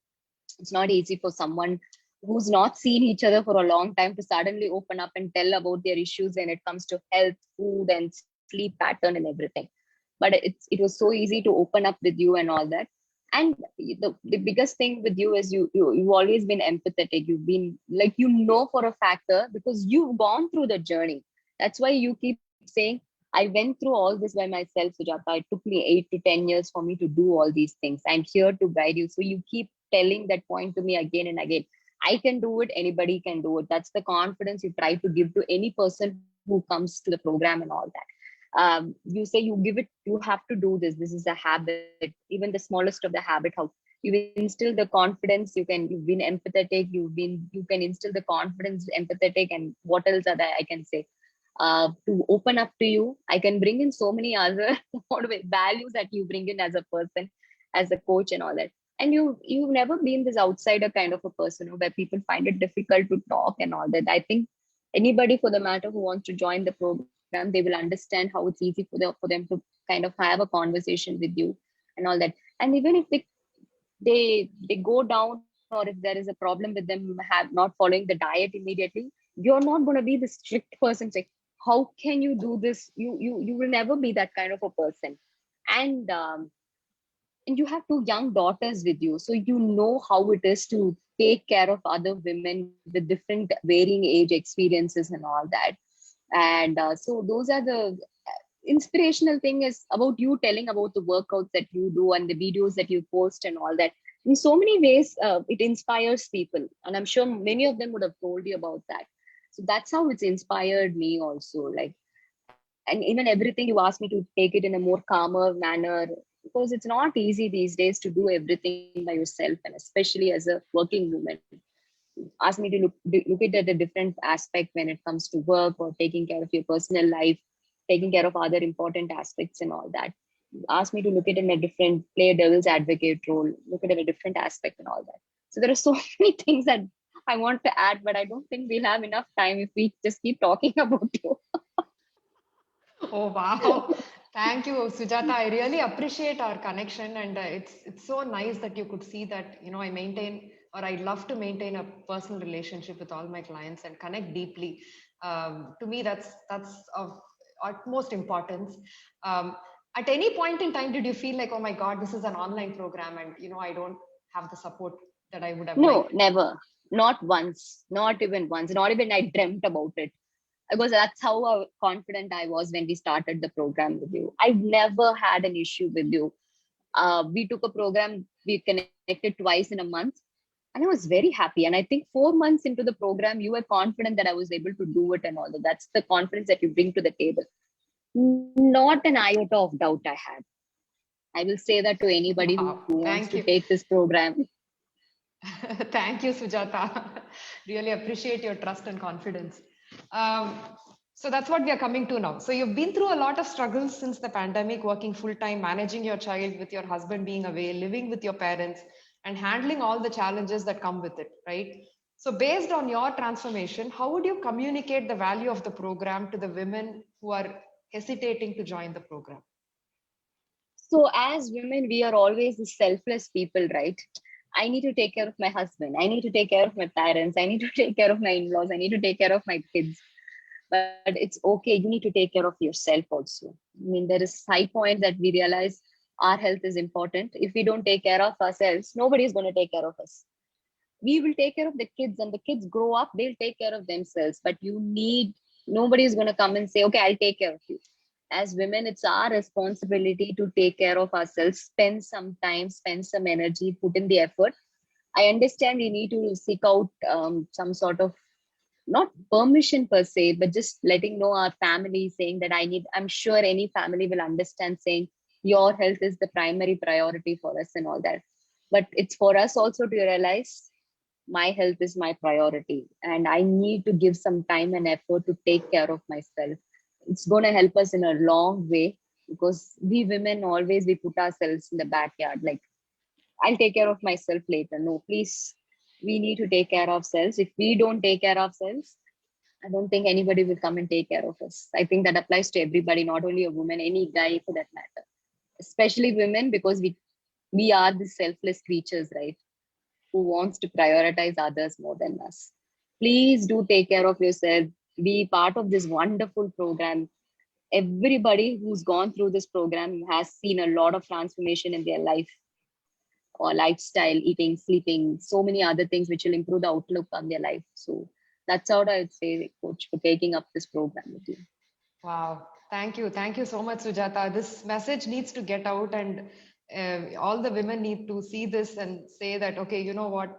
It's not easy for someone who's not seen each other for a long time to suddenly open up and tell about their issues when it comes to health, food, and sleep pattern and everything. But it was so easy to open up with you and all that. And the biggest thing with you is you've always been empathetic. You've been like, for a factor because you've gone through the journey. That's why you keep saying, I went through all this by myself, Sujata. It took me 8 to 10 years for me to do all these things. I'm here to guide you. So you keep telling that point to me again and again. I can do it. Anybody can do it. That's the confidence you try to give to any person who comes to the program and all that. You say you give it, you have to do this. This is a habit, even the smallest of the habit. How You instill the confidence. You've been empathetic. You can instill the confidence, empathetic, and what else are that I can say? To open up to you. I can bring in so many other values that you bring in as a person, as a coach, and all that. And you've never been this outsider kind of a person, where people find it difficult to talk and all that. I think anybody, for the matter, who wants to join the program, they will understand how it's easy for them to kind of have a conversation with you and all that. And even if they go down, or if there is a problem with them have not following the diet immediately, you're not going to be the strict person saying, how can you do this? You will never be that kind of a person. And and you have two young daughters with you, so you know how it is to take care of other women with different varying age experiences and all that. And so those are the inspirational thing is about you telling about the workouts that you do and the videos that you post and all that. In so many ways, it inspires people, and I'm sure many of them would have told you about that. So that's how it's inspired me also. Like, and even everything you asked me to take it in a more calmer manner, because it's not easy these days to do everything by yourself, and especially as a working woman. Ask me to look at it at a different aspect when it comes to work or taking care of your personal life, taking care of other important aspects and all that. Ask me to look at it in a different, play a devil's advocate role, look at it in a different aspect and all that. So there are so many things that I want to add, but I don't think we'll have enough time if we just keep talking about you. Oh wow. Thank you, Sujata. I really appreciate our connection, and it's so nice that you could see that, I maintain, or I love to maintain a personal relationship with all my clients and connect deeply. To me, that's of utmost importance. Um, at any point in time, did you feel like, oh my God, this is an online program, and I don't have the support that I would have No, liked? never. Not once. Not even once. Not even I dreamt about it. Because that's how confident I was when we started the program with you. I've never had an issue with you. We took a program, we connected twice in a month, and I was very happy. And I think 4 months into the program, you were confident that I was able to do it and all that. That's the confidence that you bring to the table. Not an iota of doubt I had. I will say that to anybody who Wow. wants to Thank take you. this program. Thank you, Sujata. Really appreciate your trust and confidence. Um, so that's what we are coming to now. So you've been through a lot of struggles since the pandemic, working full time, managing your child with your husband being away, living with your parents, and handling all the challenges that come with it, right? So, based on your transformation, how would you communicate the value of the program to the women who are hesitating to join the program? So, as women, we are always the selfless people, right? I need to take care of my husband. I need to take care of my parents. I need to take care of my in laws. I need to take care of my kids. But it's okay. You need to take care of yourself also. I mean, there is high point that we realize our health is important. If we don't take care of ourselves, nobody is going to take care of us. We will take care of the kids, and the kids grow up, they'll take care of themselves. But nobody is going to come and say, okay, I'll take care of you. As women, it's our responsibility to take care of ourselves, spend some time, spend some energy, put in the effort. I understand we need to seek out some sort of, not permission per se, but just letting know our family, saying that I'm sure any family will understand, saying your health is the primary priority for us and all that. But it's for us also to realize my health is my priority, and I need to give some time and effort to take care of myself. It's going to help us in a long way, because we women always we put ourselves in the backyard, like, I'll take care of myself later. No, please, we need to take care of ourselves. If we don't take care of ourselves, I don't think anybody will come and take care of us. I think that applies to everybody, not only a woman, any guy for that matter, especially women, because we are the selfless creatures, right? Who wants to prioritize others more than us. Please do take care of yourself. Be part of this wonderful program. Everybody who's gone through this program has seen a lot of transformation in their life or lifestyle, eating, sleeping, so many other things which will improve the outlook on their life. So that's how I would say, Coach, for taking up this program with you. Wow. Thank you. Thank you so much, Sujata. This message needs to get out, and all the women need to see this and say that, okay, you know what?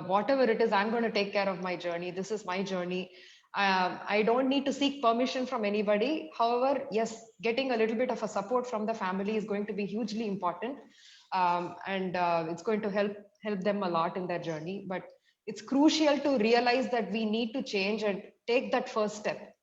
Whatever it is, I'm going to take care of my journey. This is my journey. I don't need to seek permission from anybody. However, yes, getting a little bit of a support from the family is going to be hugely important. and it's going to help them a lot in their journey. But it's crucial to realize that we need to change and take that first step.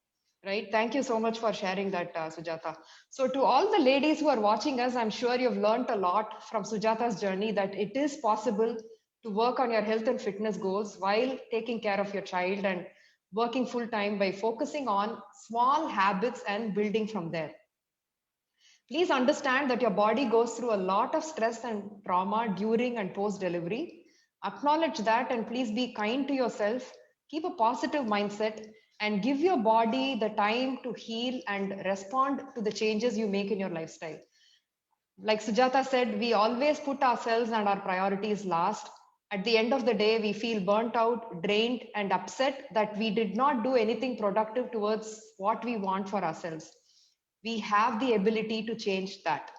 Right. Thank you so much for sharing that, Sujata. So, to all the ladies who are watching us, I'm sure you've learned a lot from Sujata's journey that it is possible to work on your health and fitness goals while taking care of your child and working full time by focusing on small habits and building from there. Please understand that your body goes through a lot of stress and trauma during and post delivery. Acknowledge that and please be kind to yourself. Keep a positive mindset and give your body the time to heal and respond to the changes you make in your lifestyle. Like Sujata said, we always put ourselves and our priorities last. At the end of the day, we feel burnt out, drained, and upset that we did not do anything productive towards what we want for ourselves. We have the ability to change that.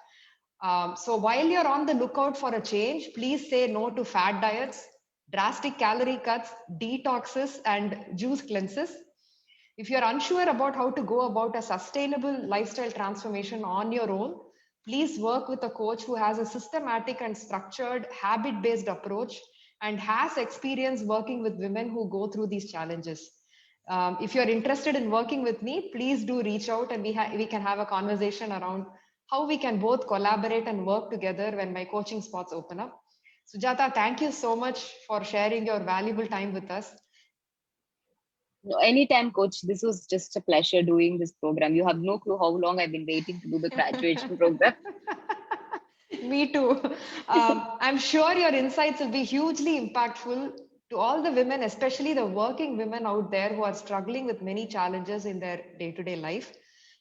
So while you're on the lookout for a change, please say no to fad diets, drastic calorie cuts, detoxes, and juice cleanses. If you're unsure about how to go about a sustainable lifestyle transformation on your own, please work with a coach who has a systematic and structured habit based approach and has experience working with women who go through these challenges. If you're interested in working with me, please do reach out and we can have a conversation around how we can both collaborate and work together when my coaching spots open up. Sujata, thank you so much for sharing your valuable time with us. No, anytime, coach. This was just a pleasure doing this program. You have no clue how long I've been waiting to do the graduation program. Me too. I'm sure your insights will be hugely impactful to all the women, especially the working women out there who are struggling with many challenges in their day to day life.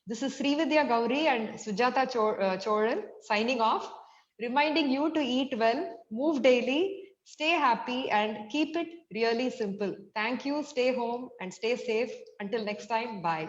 This is Srividya Gauri and Sujata Choran signing off, reminding you to eat well, move daily, stay happy, and keep it really simple. Thank you. Stay home and stay safe. Until next time, bye.